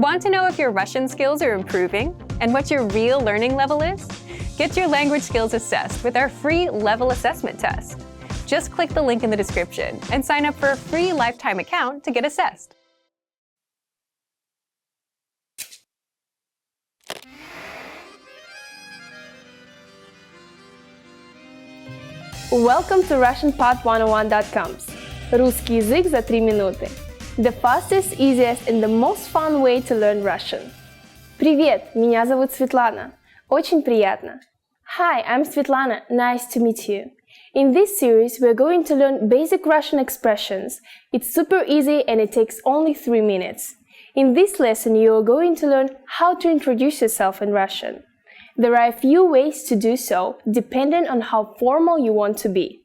Want to know if your Russian skills are improving and what your real learning level is? Get your language skills assessed with our free level assessment test. Just click the link in the description and sign up for a free lifetime account to get assessed. Welcome to RussianPod101.com's Русский язык за 3 минуты. The fastest, easiest and the most fun way to learn Russian. Привет, меня зовут Светлана. Очень приятно. Hi, I'm Svetlana. Nice to meet you. In this series, we're going to learn basic Russian expressions. It's super easy and it takes only 3 minutes. In this lesson, you are going to learn how to introduce yourself in Russian. There are a few ways to do so, depending on how formal you want to be.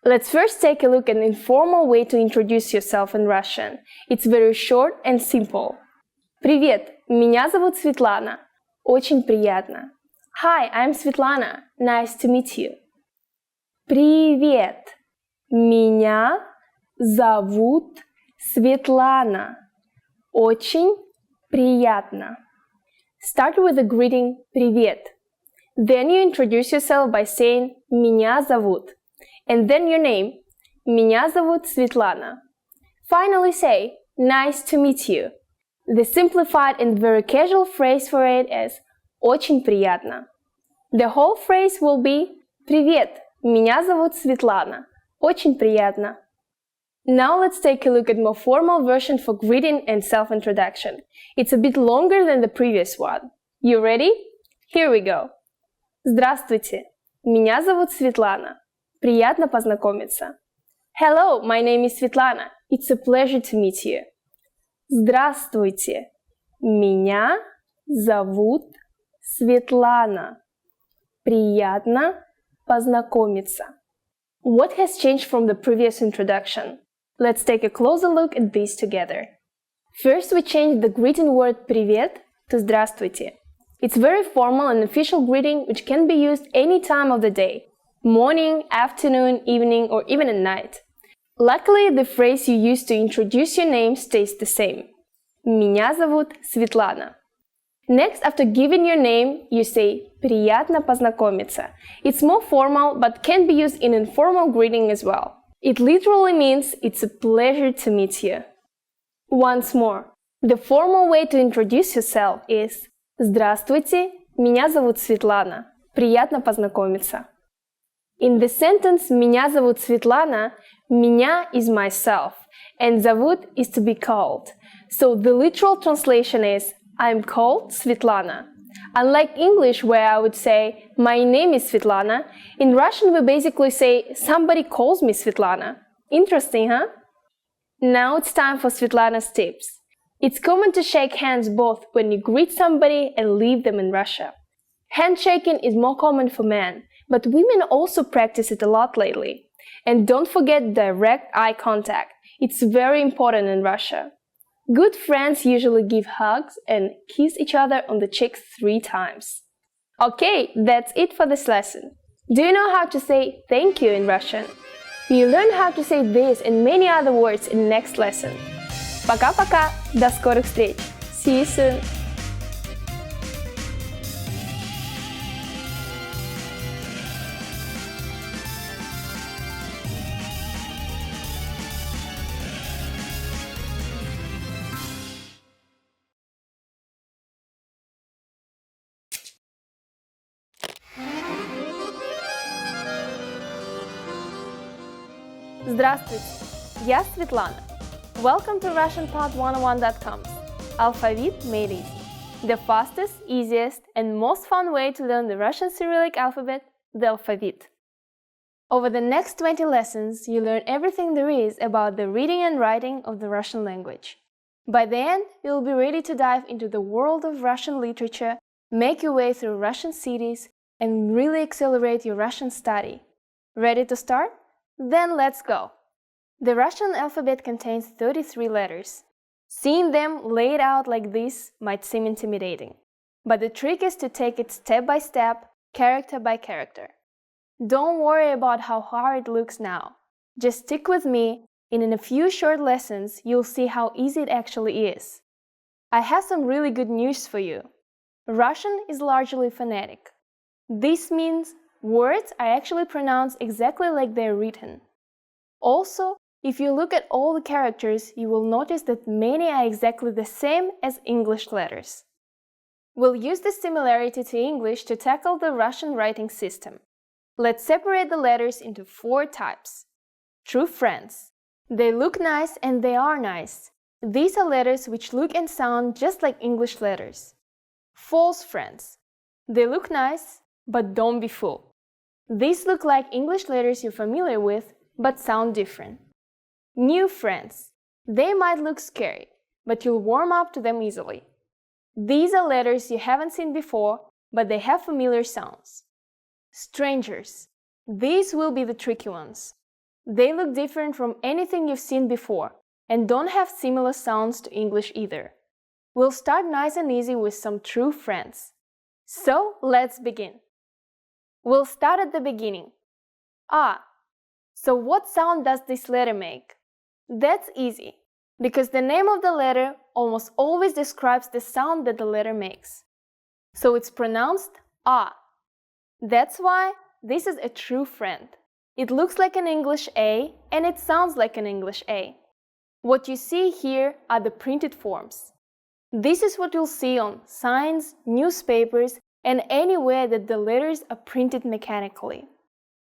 Let's first take a look at an informal way to introduce yourself in Russian. It's very short and simple. Привет, меня зовут Светлана. Очень приятно. Hi, I'm Svetlana. Nice to meet you. Привет, меня зовут Светлана. Очень приятно. Start with the greeting «Привет». Then you introduce yourself by saying «Меня зовут» and then your name «Меня зовут Светлана». Finally say «Nice to meet you». The simplified and very casual phrase for it is «Очень приятно». The whole phrase will be «Привет, меня зовут Светлана. Очень приятно». Now let's take a look at more formal version for greeting and self-introduction. It's a bit longer than the previous one. You ready? Here we go. Здравствуйте, меня зовут Светлана. Приятно познакомиться. Hello, my name is Svetlana. It's a pleasure to meet you. Здравствуйте, меня зовут Светлана. Приятно познакомиться. What has changed from the previous introduction? Let's take a closer look at these together. First, we changed the greeting word «привет» to «здравствуйте». It's very formal and official greeting which can be used any time of the day, morning, afternoon, evening, or even at night. Luckily, the phrase you use to introduce your name stays the same. Меня зовут Светлана. Next, after giving your name, you say «приятно познакомиться». It's more formal, but can be used in informal greeting as well. It literally means it's a pleasure to meet you. Once more, the formal way to introduce yourself is «Здравствуйте, меня зовут Светлана. Приятно познакомиться». In the sentence «Меня зовут Светлана», «меня» is myself, and «зовут» is to be called. So the literal translation is I'm called Svetlana. Unlike English, where I would say, my name is Svetlana, in Russian we basically say, somebody calls me Svetlana. Interesting, huh? Now it's time for Svetlana's tips. It's common to shake hands both when you greet somebody and leave them in Russia. Handshaking is more common for men, but women also practice it a lot lately. And don't forget direct eye contact. It's very important in Russia. Good friends usually give hugs and kiss each other on the cheeks 3 times. Okay, that's it for this lesson. Do you know how to say thank you in Russian? You learn how to say this and many other words in next lesson. Пока-пока! До скорых встреч! See you soon! Здравствуйте, я Светлана. Welcome to RussianPod101.com's Alphabet Made Easy. The fastest, easiest, and most fun way to learn the Russian Cyrillic alphabet, the alphabet. Over the next 20 lessons, you learn everything there is about the reading and writing of the Russian language. By the end, you'll be ready to dive into the world of Russian literature, make your way through Russian cities, and really accelerate your Russian study. Ready to start? Then let's go! The Russian alphabet contains 33 letters. Seeing them laid out like this might seem intimidating, but the trick is to take it step by step, character by character. Don't worry about how hard it looks now. Just stick with me, and in a few short lessons, you'll see how easy it actually is. I have some really good news for you. Russian is largely phonetic. This means words are actually pronounced exactly like they're written. Also, if you look at all the characters, you will notice that many are exactly the same as English letters. We'll use this similarity to English to tackle the Russian writing system. Let's separate the letters into 4 types. True friends. They look nice and they are nice. These are letters which look and sound just like English letters. False friends. They look nice, but don't be fooled. These look like English letters you're familiar with, but sound different. New friends. They might look scary, but you'll warm up to them easily. These are letters you haven't seen before, but they have familiar sounds. Strangers. These will be the tricky ones. They look different from anything you've seen before and don't have similar sounds to English either. We'll start nice and easy with some true friends. So let's begin. We'll start at the beginning. Ah. So what sound does this letter make? That's easy, because the name of the letter almost always describes the sound that the letter makes. So it's pronounced ah. That's why this is a true friend. It looks like an English A and it sounds like an English A. What you see here are the printed forms. This is what you'll see on signs, newspapers, and anywhere that the letters are printed mechanically.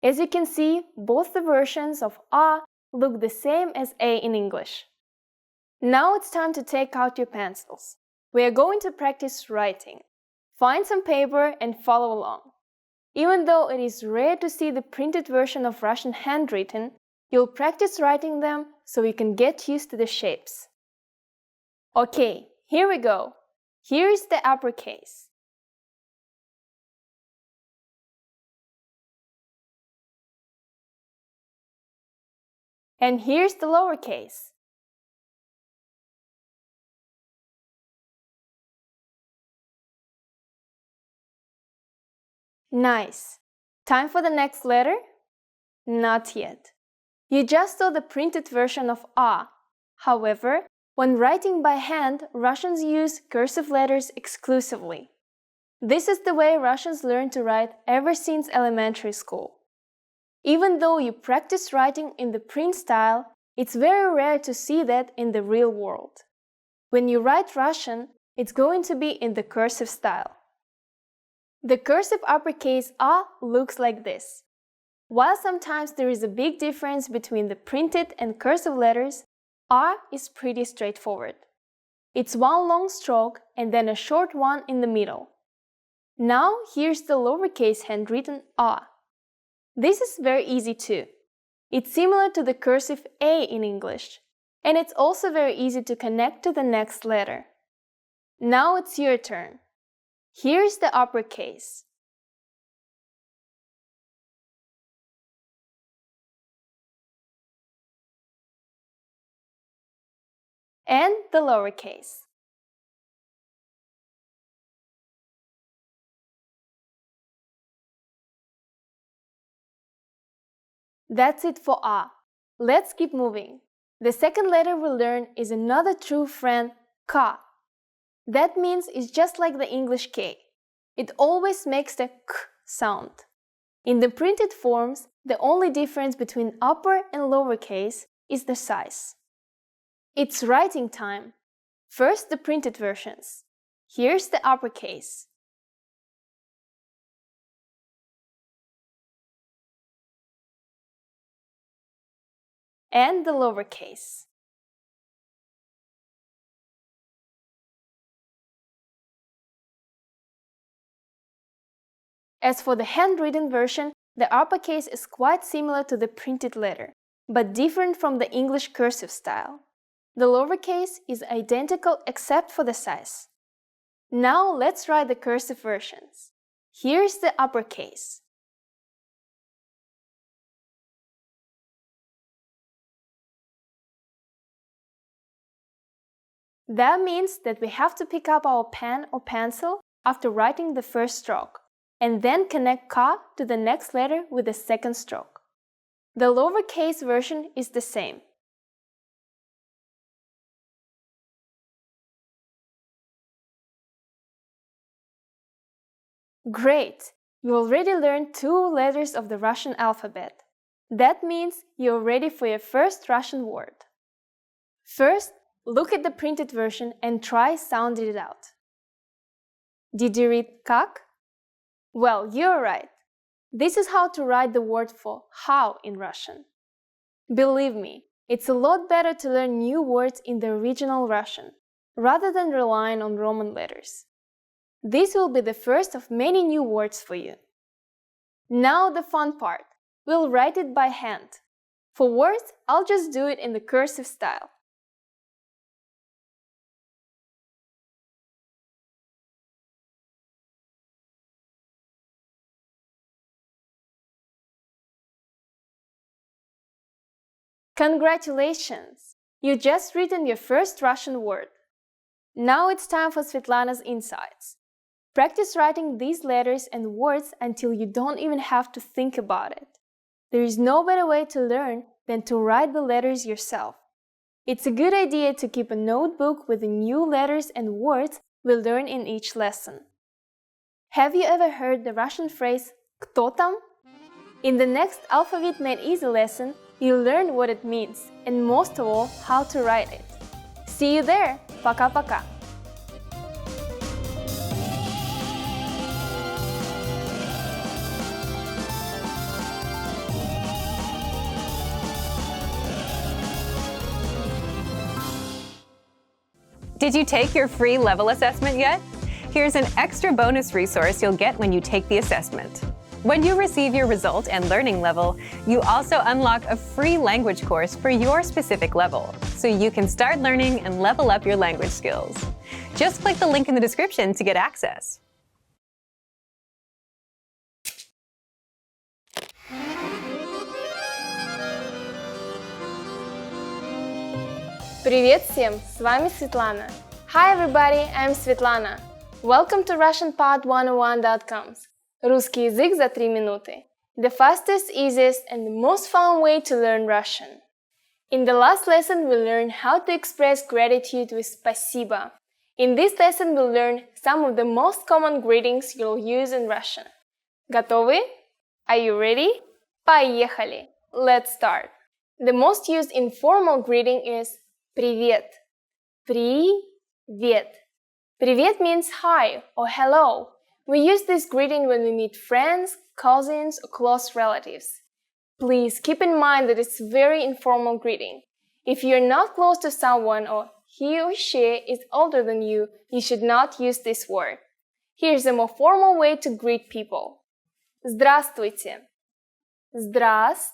As you can see, both the versions of A look the same as A in English. Now it's time to take out your pencils. We are going to practice writing. Find some paper and follow along. Even though it is rare to see the printed version of Russian handwritten, you'll practice writing them so you can get used to the shapes. Okay, here we go. Here is the uppercase. And here's the lowercase. Nice. Time for the next letter? Not yet. You just saw the printed version of A. However, when writing by hand, Russians use cursive letters exclusively. This is the way Russians learn to write ever since elementary school. Even though you practice writing in the print style, it's very rare to see that in the real world. When you write Russian, it's going to be in the cursive style. The cursive uppercase A looks like this. While sometimes there is a big difference between the printed and cursive letters, R is pretty straightforward. It's one long stroke and then a short one in the middle. Now here's the lowercase handwritten A. This is very easy too. It's similar to the cursive A in English, and it's also very easy to connect to the next letter. Now it's your turn. Here's the uppercase. And the lowercase. That's it for A. Let's keep moving. The second letter we'll learn is another true friend, K. That means it's just like the English K. It always makes the K sound. In the printed forms, the only difference between upper and lowercase is the size. It's writing time. First, the printed versions. Here's the uppercase. And the lowercase. As for the handwritten version, the uppercase is quite similar to the printed letter, but different from the English cursive style. The lowercase is identical except for the size. Now let's write the cursive versions. Here's the uppercase. That means that we have to pick up our pen or pencil after writing the first stroke, and then connect K to the next letter with the second stroke. The lowercase version is the same. Great! You already learned 2 letters of the Russian alphabet. That means you're ready for your first Russian word. First, look at the printed version and try sounding it out. Did you read как? Well, you're right. This is how to write the word for how in Russian. Believe me, it's a lot better to learn new words in the original Russian, rather than relying on Roman letters. This will be the first of many new words for you. Now the fun part. We'll write it by hand. For words, I'll just do it in the cursive style. Congratulations! You just written your first Russian word. Now it's time for Svetlana's insights. Practice writing these letters and words until you don't even have to think about it. There is no better way to learn than to write the letters yourself. It's a good idea to keep a notebook with the new letters and words we learn in each lesson. Have you ever heard the Russian phrase «Кто там?» In the next Alphabet Made Easy lesson, you'll learn what it means and most of all, how to write it. See you there! Пока-пока! Did you take your free level assessment yet? Here's an extra bonus resource you'll get when you take the assessment. When you receive your result and learning level, you also unlock a free language course for your specific level, so you can start learning and level up your language skills. Just click the link in the description to get access. Привет всем! С вами Светлана. Hi everybody, I'm Svetlana. Welcome to RussianPod101.com's Русский язык за 3 минуты. The fastest, easiest, and the most fun way to learn Russian. In the last lesson, we learned how to express gratitude with спасибо. In this lesson, we'll learn some of the most common greetings you'll use in Russian. Готовы? Are you ready? Поехали! Let's start. The most used informal greeting is Привет. Привет. Привет means hi or hello. We use this greeting when we meet friends, cousins, or close relatives. Please keep in mind that it's a very informal greeting. If you're not close to someone or he or she is older than you, you should not use this word. Here's a more formal way to greet people. Здравствуйте. Здравствуйте.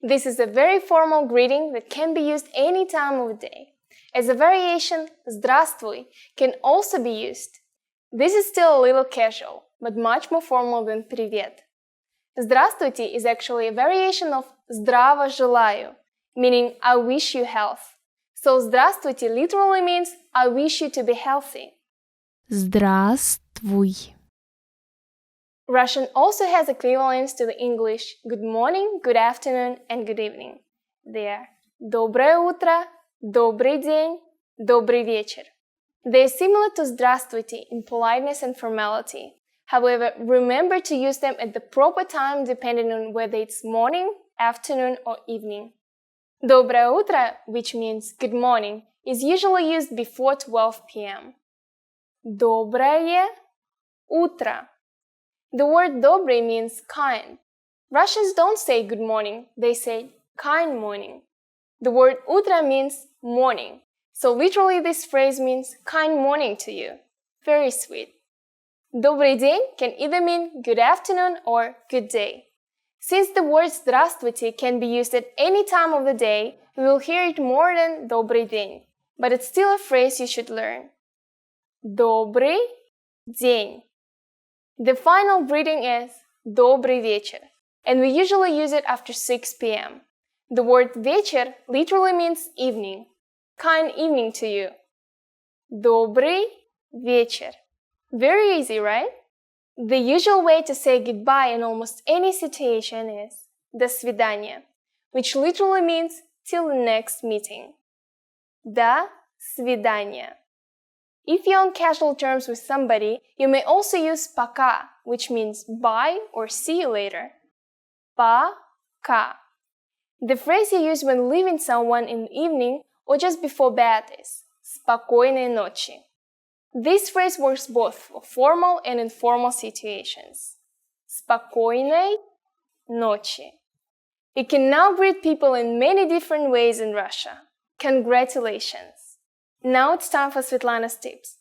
This is a very formal greeting that can be used any time of the day. As a variation, здравствуй can also be used. This is still a little casual, but much more formal than привет. Здравствуйте is actually a variation of здраво желаю, meaning I wish you health. So здравствуйте literally means I wish you to be healthy. Здравствуй. Russian also has equivalents to the English good morning, good afternoon, and good evening. They are доброе утро, добрый день, добрый вечер. They are similar to здравствуйте in politeness and formality. However, remember to use them at the proper time depending on whether it's morning, afternoon, or evening. Доброе утро, which means good morning, is usually used before 12 p.m. Доброе утро. The word добрый means kind. Russians don't say good morning, they say kind morning. The word утро means morning, so literally this phrase means kind morning to you. Very sweet. Добрый день can either mean good afternoon or good day. Since the word здравствуйте can be used at any time of the day, we will hear it more than добрый день, but it's still a phrase you should learn. Добрый день. The final greeting is добрый вечер, and we usually use it after 6 p.m. The word вечер literally means evening. Kind evening to you. Добрый вечер. Very easy, right? The usual way to say goodbye in almost any situation is до свидания, which literally means till the next meeting. До свидания. If you're on casual terms with somebody, you may also use пока, which means bye or see you later. Пока. The phrase you use when leaving someone in the evening or just before bed is спокойной ночи. This phrase works both for formal and informal situations. Спокойной ночи. You can now greet people in many different ways in Russia. Congratulations! Now it's time for Svetlana's tips.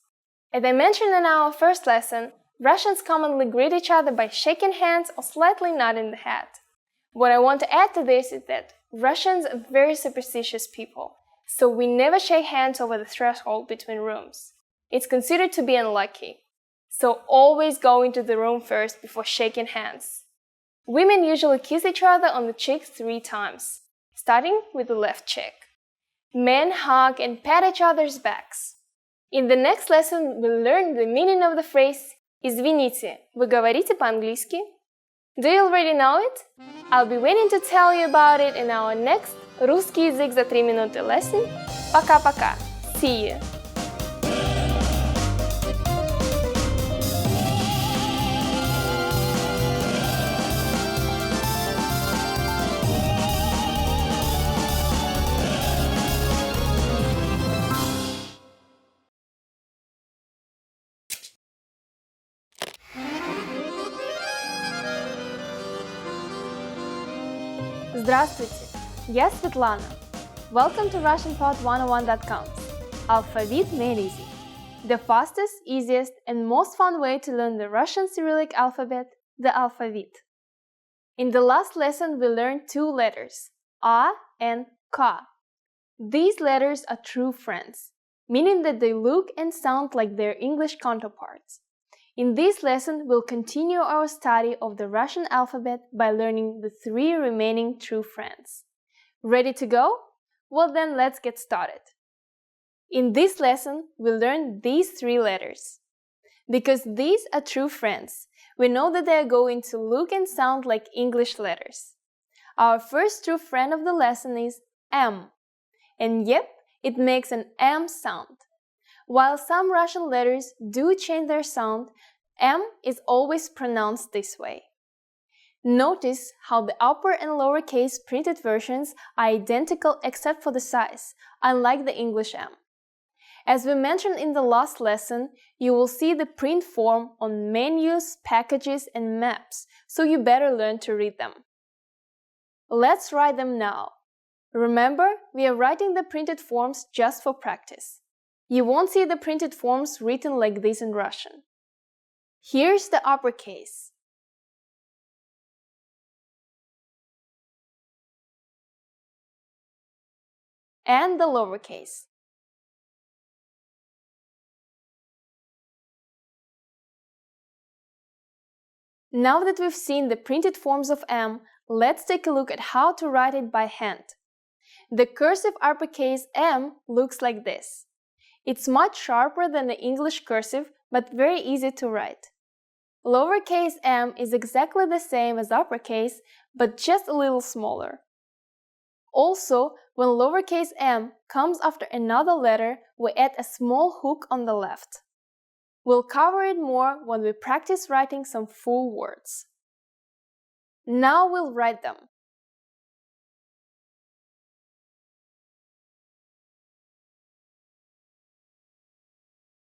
As I mentioned in our first lesson, Russians commonly greet each other by shaking hands or slightly nodding the head. What I want to add to this is that Russians are very superstitious people, so we never shake hands over the threshold between rooms. It's considered to be unlucky, so always go into the room first before shaking hands. Women usually kiss each other on the cheek 3 times, starting with the left cheek. Men hug and pat each other's backs. In the next lesson, we'll learn the meaning of the phrase «Извините, вы говорите по-английски?» Do you already know it? I'll be waiting to tell you about it in our next «Русский язык за 3 минуты» lesson. Пока-пока. See you! Здравствуйте! Я Светлана. Welcome to RussianPod101.com's Alphabet Made Easy, the fastest, easiest, and most fun way to learn the Russian Cyrillic alphabet, the alphabet. In the last lesson, we learned 2 letters, A and K. These letters are true friends, meaning that they look and sound like their English counterparts. In this lesson, we'll continue our study of the Russian alphabet by learning the 3 remaining true friends. Ready to go? Well then, let's get started. In this lesson, we'll learn these 3 letters. Because these are true friends, we know that they are going to look and sound like English letters. Our first true friend of the lesson is M. And yep, it makes an M sound. While some Russian letters do change their sound, M is always pronounced this way. Notice how the upper and lowercase printed versions are identical except for the size, unlike the English M. As we mentioned in the last lesson, you will see the print form on menus, packages, and maps, so you better learn to read them. Let's write them now. Remember, we are writing the printed forms just for practice. You won't see the printed forms written like this in Russian. Here's the uppercase. And the lowercase. Now that we've seen the printed forms of M, let's take a look at how to write it by hand. The cursive uppercase M looks like this. It's much sharper than the English cursive, but very easy to write. Lowercase m is exactly the same as uppercase, but just a little smaller. Also, when lowercase m comes after another letter, we add a small hook on the left. We'll cover it more when we practice writing some full words. Now we'll write them.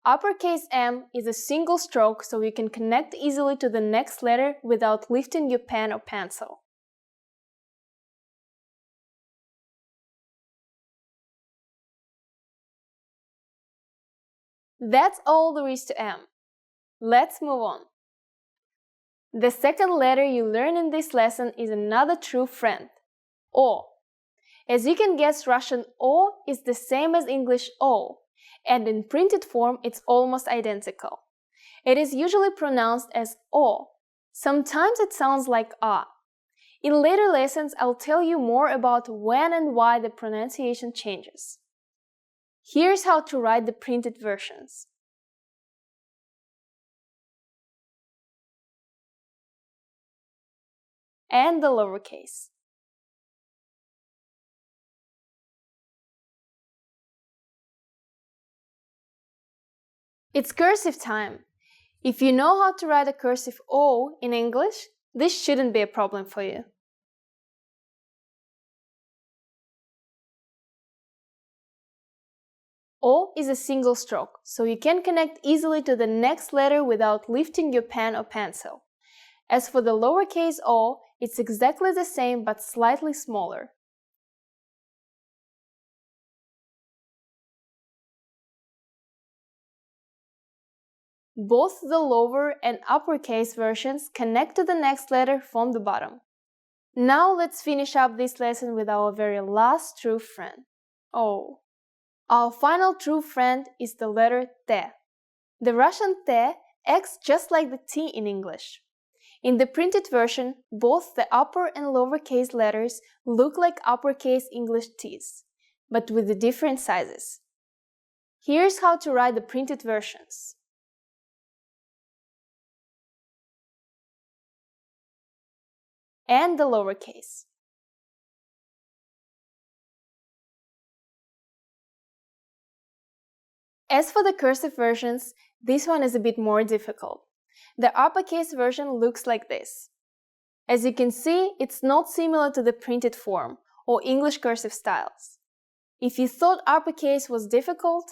Uppercase M is a single stroke, so you can connect easily to the next letter without lifting your pen or pencil. That's all there is to M. Let's move on. The second letter you learn in this lesson is another true friend, O. As you can guess, Russian O is the same as English O, and in printed form it's almost identical. It is usually pronounced as O. Sometimes it sounds like A. In later lessons, I'll tell you more about when and why the pronunciation changes. Here's how to write the printed versions. And the lowercase. It's cursive time. If you know how to write a cursive O in English, this shouldn't be a problem for you. O is a single stroke, so you can connect easily to the next letter without lifting your pen or pencil. As for the lowercase o, it's exactly the same but slightly smaller. Both the lower and uppercase versions connect to the next letter from the bottom. Now let's finish up this lesson with our very last true friend, O. Our final true friend is the letter T. The Russian T acts just like the T in English. In the printed version, both the upper and lowercase letters look like uppercase English T's, but with the different sizes. Here's how to write the printed versions. And the lowercase. As for the cursive versions, this one is a bit more difficult. The uppercase version looks like this. As you can see, it's not similar to the printed form or English cursive styles. If you thought uppercase was difficult,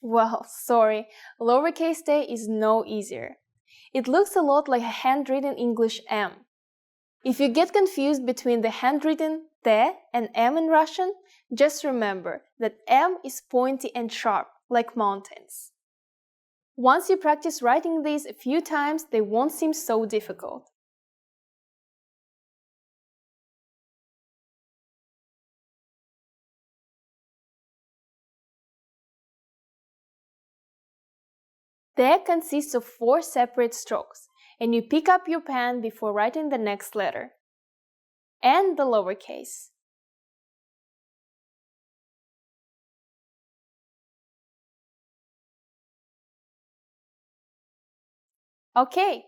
well, sorry, lowercase t is no easier. It looks a lot like a handwritten English M. If you get confused between the handwritten T and M in Russian, just remember that M is pointy and sharp, like mountains. Once you practice writing these a few times, they won't seem so difficult. T consists of 4 separate strokes, and you pick up your pen before writing the next letter. And the lowercase. Okay,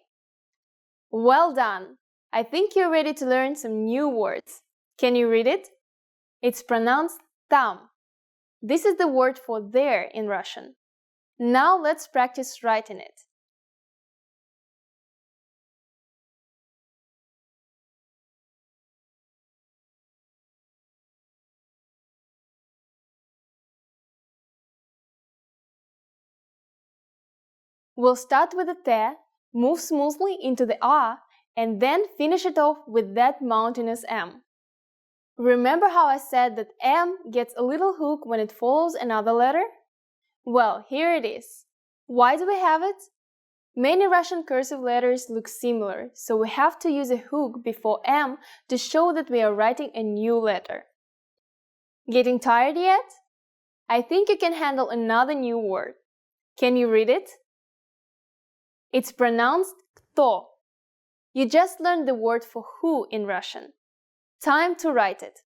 well done! I think you're ready to learn some new words. Can you read it? It's pronounced tam. This is the word for there in Russian. Now let's practice writing it. We'll start with the T, move smoothly into the A, and then finish it off with that mountainous M. Remember how I said that M gets a little hook when it follows another letter? Well, here it is. Why do we have it? Many Russian cursive letters look similar, so we have to use a hook before M to show that we are writing a new letter. Getting tired yet? I think you can handle another new word. Can you read it? It's pronounced kto. You just learned the word for who in Russian. Time to write it.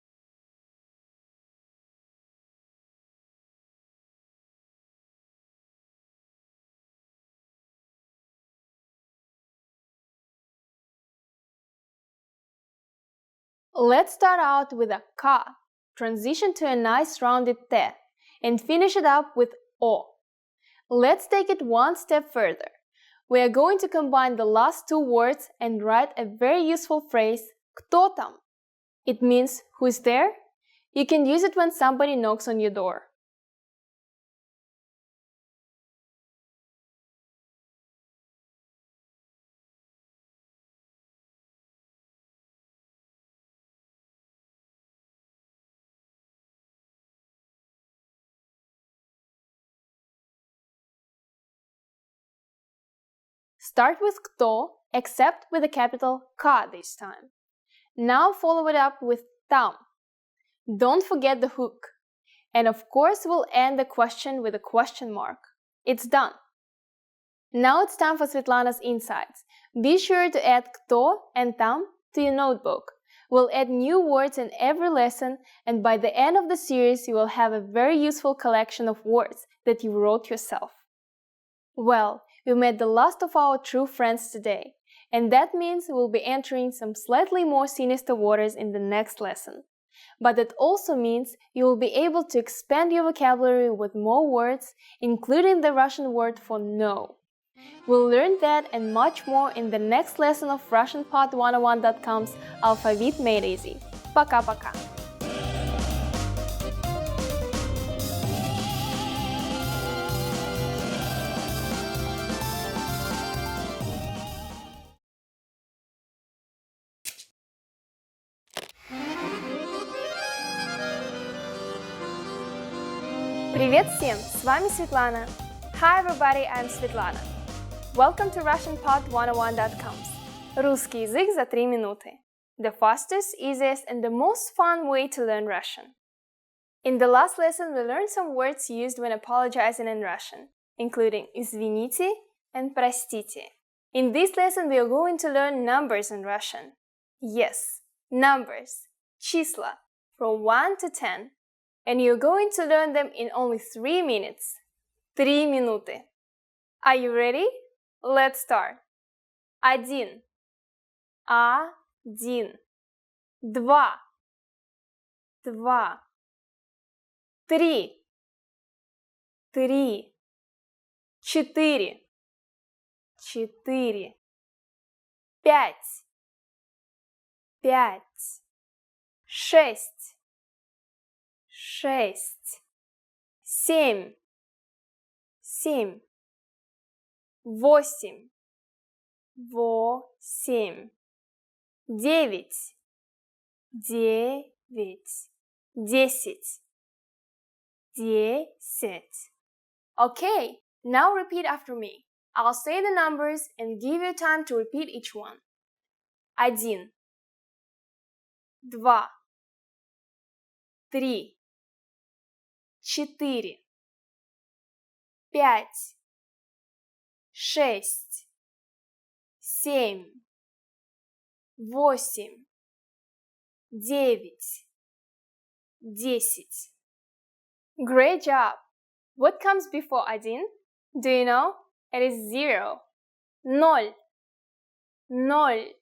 Let's start out with a ka, transition to a nice rounded T, and finish it up with o. Let's take it one step further. We are going to combine the last 2 words and write a very useful phrase, kto tam. It means who's there? You can use it when somebody knocks on your door. Start with kto, except with a capital K this time. Now follow it up with tam. Don't forget the hook. And of course, we'll end the question with a question mark. It's done. Now it's time for Svetlana's insights. Be sure to add kto and tam to your notebook. We'll add new words in every lesson, and by the end of the series, you will have a very useful collection of words that you wrote yourself. Well, we met the last of our true friends today, and that means we'll be entering some slightly more sinister waters in the next lesson. But it also means you will be able to expand your vocabulary with more words, including the Russian word for no. We'll learn that and much more in the next lesson of RussianPod101.com's Alphabet Made Easy. Пока-пока! Привет всем! С вами Светлана. Hi everybody, I'm Svetlana. Welcome to RussianPod101.com's Русский язык за 3 минуты. The fastest, easiest, and the most fun way to learn Russian. In the last lesson, we learned some words used when apologizing in Russian, including извините and простите. In this lesson, we are going to learn numbers in Russian. Yes, numbers, числа, from 1 to 10. And you're going to learn them in only 3 minutes. 3 минуты. Are you ready? Let's start. 1. 1. 2. 2. 3. 3. 4. 4. 5. 5. 6. 6. 7. 7. 8. 8. 9. 9. 10. 10. Okay, now repeat after me. I'll say the numbers and give you time to repeat each one. 1. 2. 3. 4. 5. 6. 7. 8. 9. 10. Great job! What comes before 1? Do you know? It is 0. Ноль. Ноль.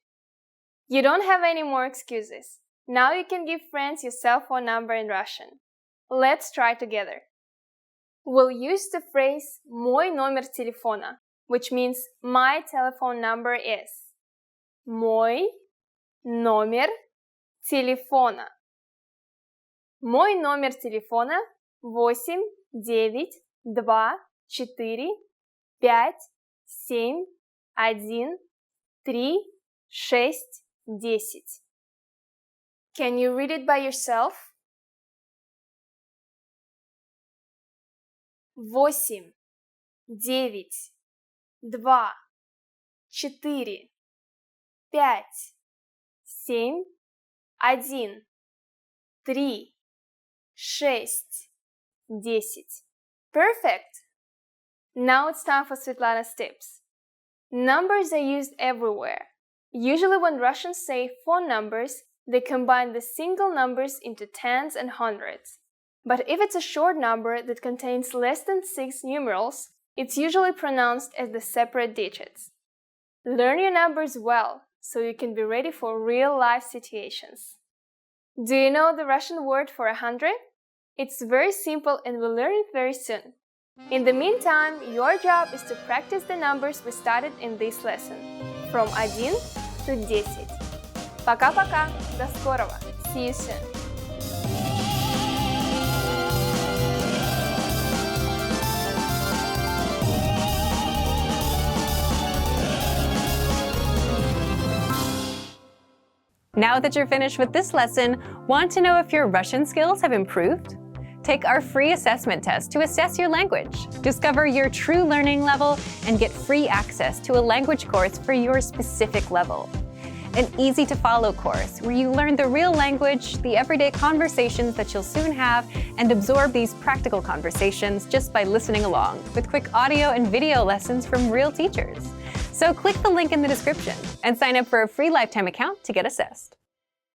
You don't have any more excuses. Now you can give friends your cell phone number in Russian. Let's try together. We'll use the phrase «Мой номер телефона», which means my telephone number is. Мой номер телефона. Мой номер телефона 8 9 2 4 5 7 1 3 6 10. Can you read it by yourself? 8 9 2 4 5 7 1 3 6 10. Perfect! Now it's time for Svetlana's tips. Numbers are used everywhere. Usually when Russians say phone numbers, they combine the single numbers into tens and hundreds. But if it's a short number that contains less than 6 numerals, it's usually pronounced as the separate digits. Learn your numbers well, so you can be ready for real-life situations. Do you know the Russian word for 100? It's very simple and we'll learn it very soon. In the meantime, your job is to practice the numbers we studied in this lesson, from 1 to 10. Пока-пока! До скорого! See you soon! Now that you're finished with this lesson, want to know if your Russian skills have improved? Take our free assessment test to assess your language, discover your true learning level, and get free access to a language course for your specific level. An easy-to-follow course where you learn the real language, the everyday conversations that you'll soon have, and absorb these practical conversations just by listening along, with quick audio and video lessons from real teachers. So click the link in the description and sign up for a free lifetime account to get assessed.